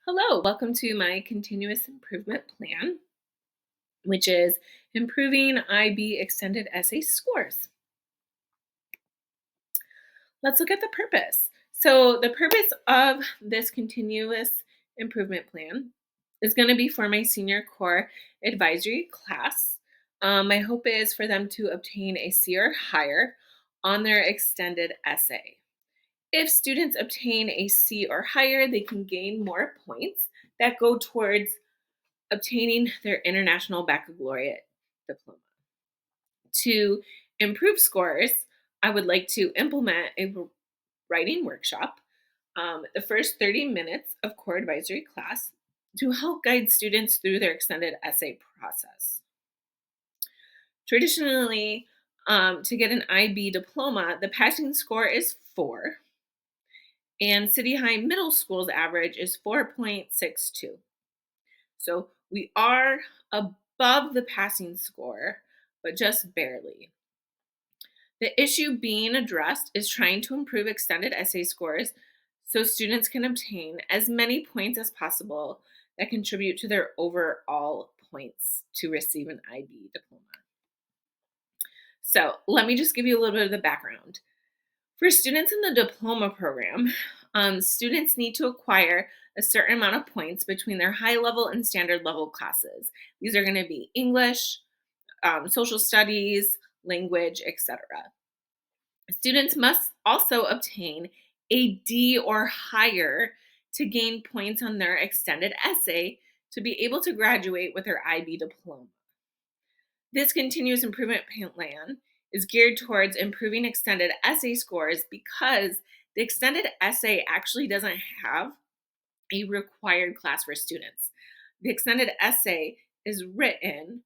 Hello, welcome to my continuous improvement plan, which is improving IB extended essay scores. Let's look at the purpose. So, the purpose of this continuous improvement plan is going to be for my senior core advisory class. My hope is for them to obtain a C or higher on their extended essay. If students obtain a C or higher, they can gain more points that go towards obtaining their International Baccalaureate diploma. To improve scores, I would like to implement a writing workshop the first 30 minutes of core advisory class to help guide students through their extended essay process. Traditionally, to get an IB diploma, the passing score is 4, and City High Middle School's average is 4.62. So we are above the passing score, but just barely. The issue being addressed is trying to improve extended essay scores so students can obtain as many points as possible that contribute to their overall points to receive an IB diploma. So let me just give you a little bit of the background. For students in the diploma program, students need to acquire a certain amount of points between their high level and standard level classes. These are going to be English, social studies, language, etc. Students must also obtain a D or higher to gain points on their extended essay to be able to graduate with their IB diploma. This continuous improvement plan is geared towards improving extended essay scores because the extended essay actually doesn't have a required class for students. The extended essay is written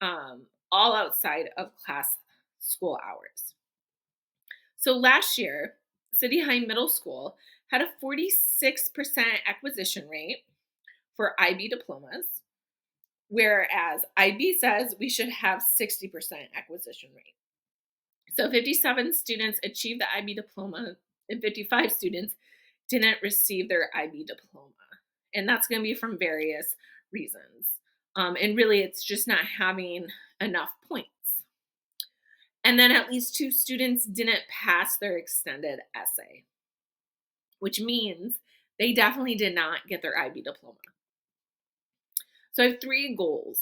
all outside of class school hours. So last year, City High Middle School had a 46% acquisition rate for IB diplomas, whereas IB says we should have 60% acquisition rate. So 57 students achieved the IB diploma and 55 students didn't receive their IB diploma. And that's going to be from various reasons. And really, it's just not having enough points. And then at least 2 students didn't pass their extended essay, which means they definitely did not get their IB diploma. So I have 3 goals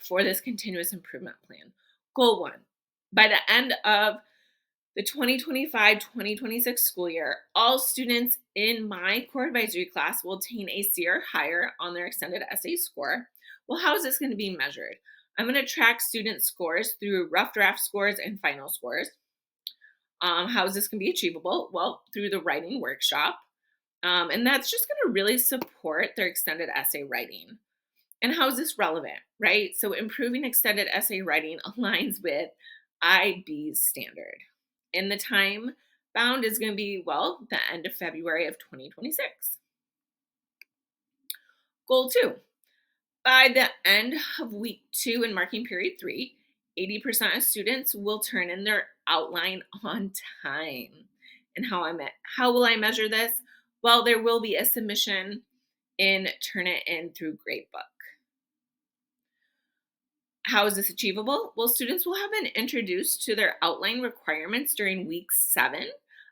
for this continuous improvement plan. Goal 1, by the end of the 2025-2026 school year, all students in my core advisory class will obtain a C or higher on their extended essay score. Well, how is this going to be measured? I'm going to track student scores through rough draft scores and final scores. How is this going to be achievable? Well, through the writing workshop. And that's just going to really support their extended essay writing. And how is this relevant, right? So improving extended essay writing aligns with IB's standard. And the time bound is going to be, well, the end of February of 2026. Goal 2, by the end of week 2 in marking period 3, 80% of students will turn in their outline on time. And how will I measure this? Well, there will be a submission in Turnitin through Gradebook. How is this achievable? Well, students will have been introduced to their outline requirements during week 7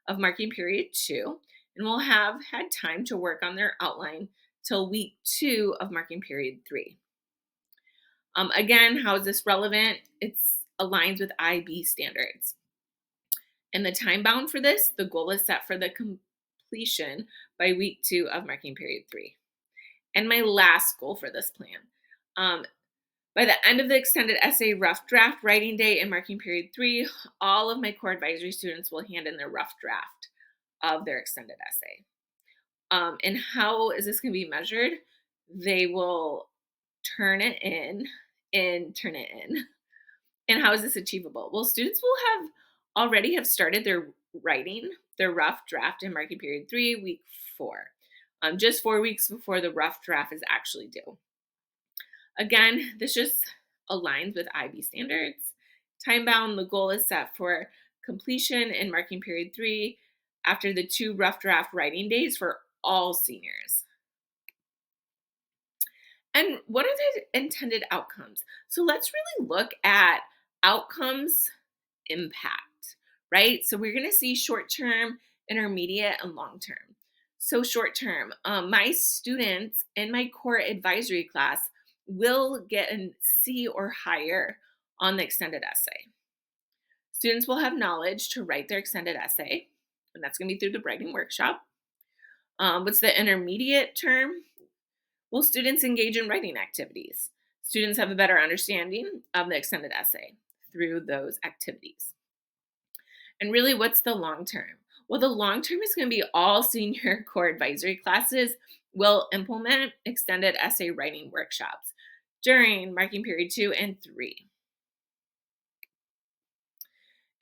of marking period 2, and will have had time to work on their outline till week 2 of marking period 3. Again, how is this relevant? It aligns with IB standards. And the time bound for this, the goal is set for the completion by week 2 of marking period 3. And my last goal for this plan, by the end of the extended essay rough draft writing day in marking period 3, all of my core advisory students will hand in their rough draft of their extended essay. And how is this going to be measured? They will turn it in and turn it in. And how is this achievable? Well, students will already have started their writing, their rough draft in marking period 3, week 4, just 4 weeks before the rough draft is actually due. Again, this just aligns with IB standards. Time bound, the goal is set for completion in marking period 3 after the 2 rough draft writing days for all seniors. And what are the intended outcomes? So let's really look at outcomes impact, right? So we're going to see short term, intermediate, and long term. So, short term, my students in my core advisory class will get a C or higher on the extended essay. Students will have knowledge to write their extended essay, and that's going to be through the writing workshop. What's the intermediate term? Will students engage in writing activities? Students have a better understanding of the extended essay through those activities. And really, what's the long term? Well, the long term is going to be all senior core advisory classes will implement extended essay writing workshops during marking period 2 and 3.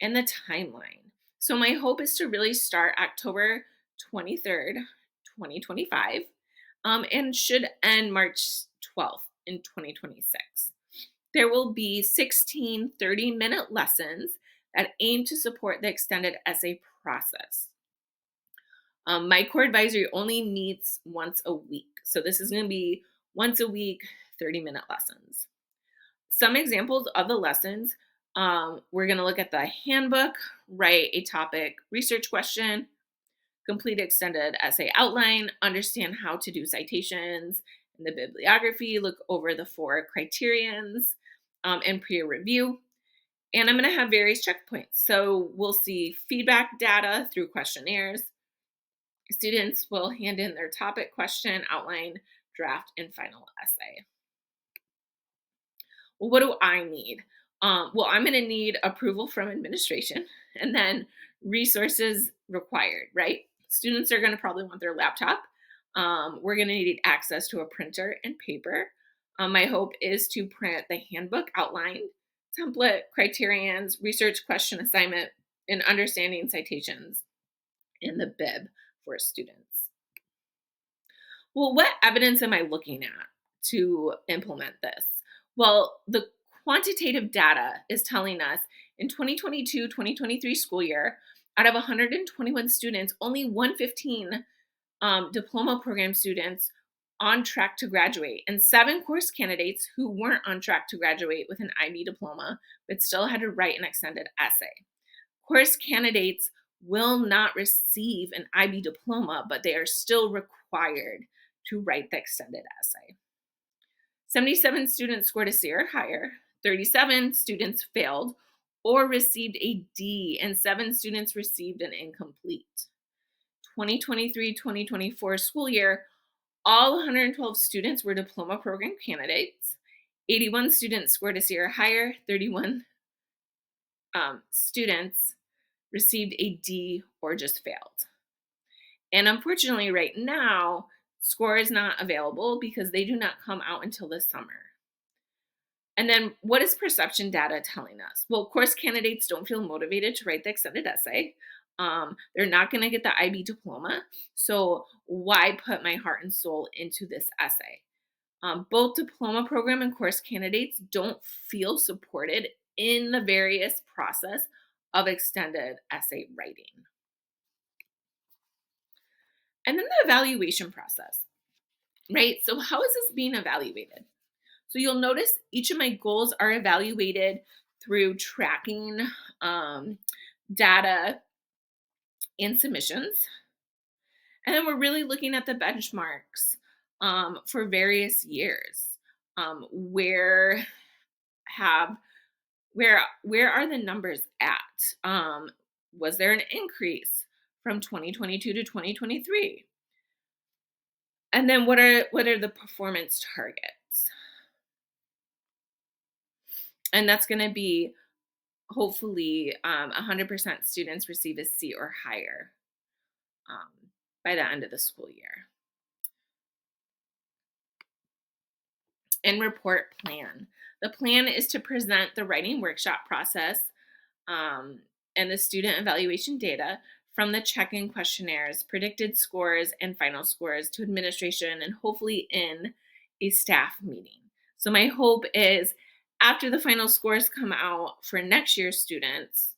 And the timeline. So, my hope is to really start October 23rd, 2025, and should end March 12th in 2026. There will be 16 30-minute lessons that aim to support the extended essay process. My core advisory only meets once a week. So this is going to be once a week, 30-minute lessons. Some examples of the lessons, we're going to look at the handbook, write a topic research question, complete extended essay outline, understand how to do citations in the bibliography, look over the 4 criterions, and peer review. And I'm going to have various checkpoints. So we'll see feedback data through questionnaires. Students will hand in their topic question, outline, draft, and final essay. Well, what do I need? Well, I'm going to need approval from administration and then resources required, right? Students are going to probably want their laptop. We're going to need access to a printer and paper. My hope is to print the handbook outline, template, criterions, research question assignment, and understanding citations in the bib for students. Well, what evidence am I looking at to implement this? Well, the quantitative data is telling us in 2022-2023 school year, out of 121 students, only 115 diploma program students on track to graduate, and 7 course candidates who weren't on track to graduate with an IB diploma but still had to write an extended essay. Course candidates will not receive an IB diploma, but they are still required to write the extended essay. 77 students scored a C or higher, 37 students failed or received a D, and 7 students received an incomplete. 2023-2024 school year, all 112 students were diploma program candidates. 81 students scored a C or higher, 31 students received a D or just failed. And unfortunately, right now, score is not available because they do not come out until the summer. And then what is perception data telling us? Well, course candidates don't feel motivated to write the extended essay. They're not going to get the IB diploma. So why put my heart and soul into this essay? Both diploma program and course candidates don't feel supported in the various process of extended essay writing. And then the evaluation process, right? So how is this being evaluated? So you'll notice each of my goals are evaluated through tracking data and submissions. And then we're really looking at the benchmarks for various years. Where are the numbers at? Was there an increase from 2022 to 2023? And then what are the performance targets? And that's going to be hopefully 100% students receive a C or higher by the end of the school year. And report plan. The plan is to present the writing workshop process and the student evaluation data from the check-in questionnaires, predicted scores, and final scores to administration and hopefully in a staff meeting. So my hope is after the final scores come out for next year's students,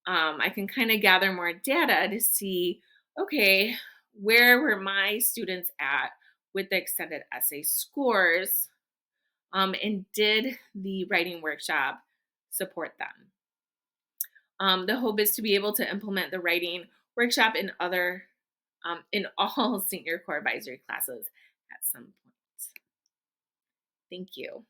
I can kind of gather more data to see, okay, where were my students at with the extended essay scores? And did the writing workshop support them? The hope is to be able to implement the writing workshop in all senior core advisory classes at some point. Thank you.